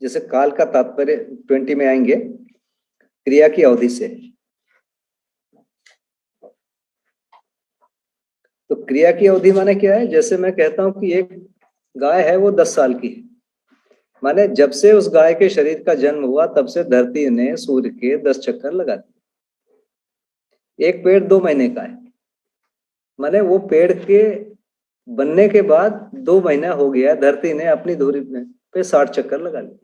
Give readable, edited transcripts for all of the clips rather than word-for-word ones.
जैसे काल का तात्पर्य 20 में आएंगे, क्रिया की अवधि से। तो क्रिया की अवधि माने क्या है? जैसे मैं कहता हूं कि एक गाय है, वो 10 साल की है, माने जब से उस गाय के शरीर का जन्म हुआ तब से धरती ने सूर्य के 10 चक्कर लगा दिए। एक पेड़ 2 महीने का है, माने वो पेड़ के बनने के बाद 2 महीना हो गया, धरती ने अपनी धुरी पे 60 चक्कर लगा लिए।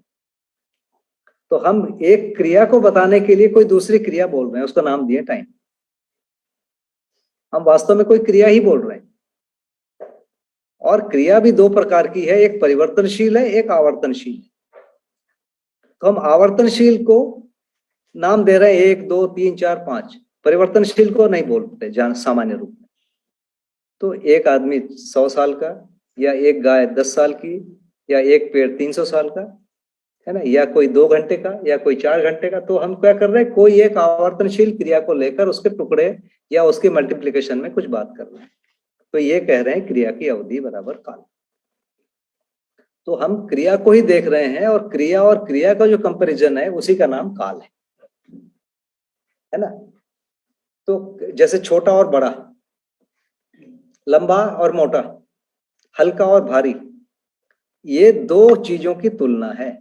तो हम एक क्रिया को बताने के लिए कोई दूसरी क्रिया बोल रहे हैं, उसका नाम दिए टाइम। हम वास्तव में कोई क्रिया ही बोल रहे हैं। और क्रिया भी 2 प्रकार की है, एक परिवर्तनशील है, एक आवर्तनशील है। तो हम आवर्तनशील को नाम दे रहे हैं 1 2 3 4 5, परिवर्तनशील को नहीं बोलते सामान्य रूप में। तो एक आदमी 100 साल का, या एक गाय 10 साल की, या एक पेड़ 300 साल का, है ना, या कोई 2 घंटे का, या कोई 4 घंटे का। तो हम क्या कर रहे हैं? कोई एक आवर्तनशील क्रिया को लेकर उसके टुकड़े या उसके मल्टीप्लिकेशन में कुछ बात कर रहे हैं। तो ये कह रहे हैं क्रिया की अवधि बराबर काल। तो हम क्रिया को ही देख रहे हैं, और क्रिया का जो कंपैरिजन है उसी का नाम काल है ना। तो जैसे छोटा और बड़ा, लंबा और मोटा, हल्का और भारी, ये 2 चीजों की तुलना है।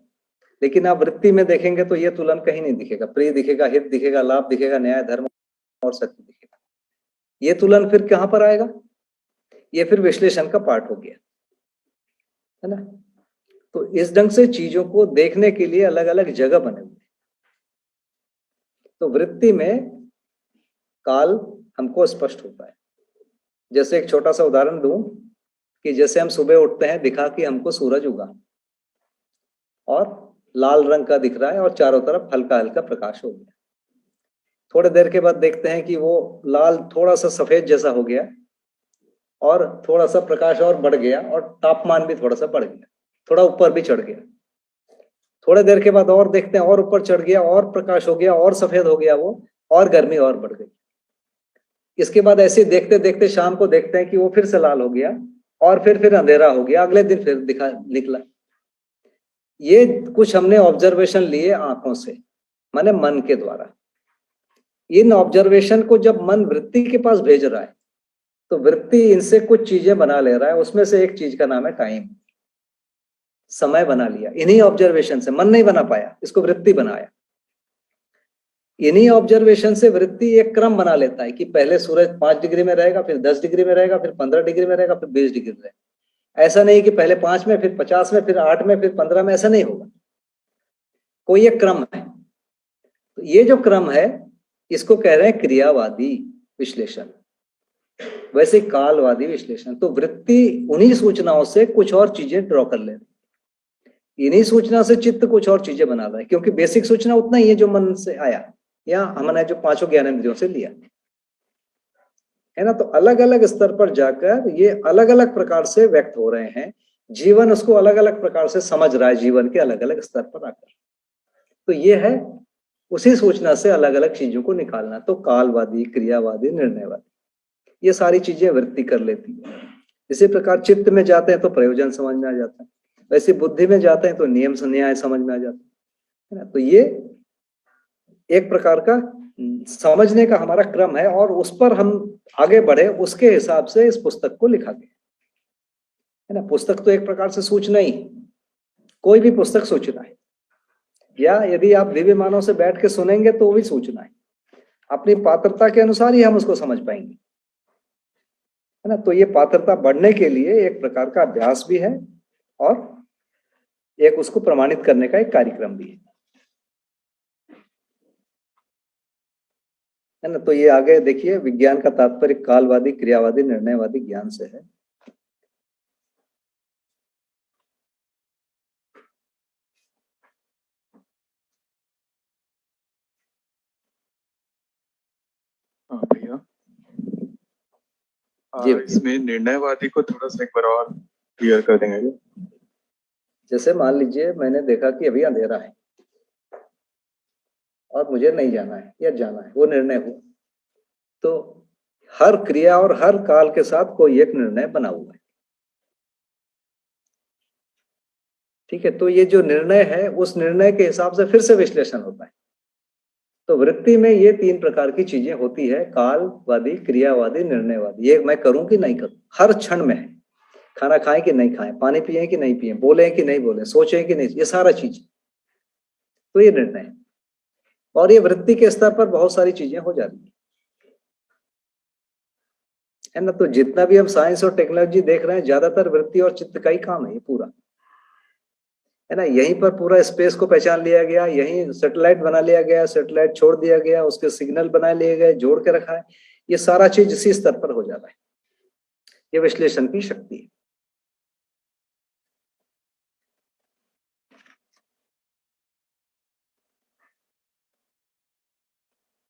लेकिन आप वृत्ति में देखेंगे तो ये तुलन कहीं नहीं दिखेगा। प्रिय दिखेगा, हित दिखेगा, लाभ दिखेगा, न्याय, धर्म और सत्य दिखेगा। ये तुलन फिर कहां पर आएगा? ये फिर विश्लेषण का पार्ट हो गया, है ना। तो इस ढंग से चीजों को देखने के लिए अलग अलग जगह बने हुए। तो वृत्ति में काल हमको स्पष्ट होता है। जैसे एक छोटा सा उदाहरण दूं कि जैसे हम सुबह उठते हैं, दिखा कि हमको सूरज उगा और लाल रंग का दिख रहा है और चारों तरफ हल्का हल्का प्रकाश हो गया। थोड़ी देर के बाद देखते हैं कि वो लाल थोड़ा सा सफेद जैसा हो गया और थोड़ा सा प्रकाश और बढ़ गया और तापमान भी थोड़ा सा बढ़ गया, थोड़ा ऊपर भी चढ़ गया। थोड़ी देर के बाद और देखते हैं और ऊपर चढ़ गया और प्रकाश हो गया और सफेद हो गया वो, और गर्मी और बढ़ गई। इसके बाद ऐसे देखते देखते शाम को देखते हैं कि वो फिर से लाल हो गया और फिर अंधेरा हो गया, अगले दिन फिर निकला। ये कुछ हमने ऑब्जर्वेशन लिए आंखों से, माने मन के द्वारा। इन ऑब्जर्वेशन को जब मन वृत्ति के पास भेज रहा है तो वृत्ति इनसे कुछ चीजें बना ले रहा है। उसमें से एक चीज का नाम है टाइम, समय बना लिया इन्हीं ऑब्जर्वेशन से। मन नहीं बना पाया, इसको वृत्ति बनाया। इन्हीं ऑब्जर्वेशन से वृत्ति एक क्रम बना लेता है कि पहले सूरज 5 डिग्री में रहेगा, फिर 10 डिग्री में रहेगा, फिर 15 डिग्री में रहेगा, फिर 20 डिग्री में रहेगा। ऐसा नहीं कि पहले 5 में, फिर 50 में, फिर 8 में, फिर 15 में, ऐसा नहीं होगा। कोई एक क्रम है। तो ये जो क्रम है इसको कह रहे हैं क्रियावादी विश्लेषण, वैसे कालवादी विश्लेषण। तो वृत्ति उन्हीं सूचनाओं से कुछ और चीजें ड्रॉ कर ले रही, इन्हीं सूचना से चित्त कुछ और चीजें बना रहा है, क्योंकि बेसिक सूचना उतना ही है जो मन से आया या हमने जो 5 ज्ञानेंद्रियों से लिया, है ना। तो अलग अलग स्तर पर जाकर ये अलग अलग प्रकार से व्यक्त हो रहे हैं। जीवन उसको अलग अलग प्रकार से समझ रहा है, जीवन के अलग अलग स्तर पर आकर। तो ये है उसी सूचना से अलग अलग चीजों को निकालना। तो कालवादी, क्रियावादी, निर्णयवादी, ये सारी चीजें वृत्ति कर लेती है। इसी प्रकार चित्त में जाते हैं तो प्रयोजन समझ में आ जाता है, वैसे बुद्धि में जाते हैं तो नियम न्याय समझ में आ जाता है ना। तो ये एक प्रकार का समझने का हमारा क्रम है, और उस पर हम आगे बढ़े उसके हिसाब से इस पुस्तक को लिखा गया है ना। पुस्तक तो एक प्रकार से सूचना ही, कोई भी पुस्तक सूचना है, या यदि आप दिव्य मानव से बैठ के सुनेंगे तो वो भी सूचना है। अपनी पात्रता के अनुसार ही हम उसको समझ पाएंगे, है ना। तो ये पात्रता बढ़ने के लिए एक प्रकार का अभ्यास भी है और एक उसको प्रमाणित करने का एक कार्यक्रम भी है ना। तो ये आगे देखिए, विज्ञान का तात्पर्य कालवादी, क्रियावादी, निर्णयवादी ज्ञान से है। हाँ भैया, इसमें निर्णयवादी को थोड़ा सा एक बार और क्लियर कर देंगे क्या? जैसे मान लीजिए मैंने देखा कि अभी अंधेरा है और मुझे नहीं जाना है या जाना है, वो निर्णय हुआ। तो हर क्रिया और हर काल के साथ कोई एक निर्णय बना हुआ है, ठीक है, तो ये जो निर्णय है उस निर्णय के हिसाब से फिर से विश्लेषण होता है। तो वृत्ति में ये 3 प्रकार की चीजें होती है, कालवादी, क्रियावादी, निर्णयवादी। ये मैं करूं कि नहीं करूं, हर क्षण में है। खाना खाएं कि नहीं खाएं, पानी पिए कि नहीं पिए, बोले कि नहीं बोले, सोचे कि नहीं, ये सारा चीज। तो ये निर्णय है। और ये वृत्ति के स्तर पर बहुत सारी चीजें हो जाती है ना। तो जितना भी हम साइंस और टेक्नोलॉजी देख रहे हैं, ज्यादातर वृत्ति और चित्त का ही काम है ये पूरा, है ना। यहीं पर पूरा स्पेस को पहचान लिया गया, यहीं सैटेलाइट बना लिया गया, सैटेलाइट छोड़ दिया गया, उसके सिग्नल बना लिए गए, जोड़ के रखा है। ये सारा चीज इसी स्तर पर हो जाता है। ये विश्लेषण की शक्ति है।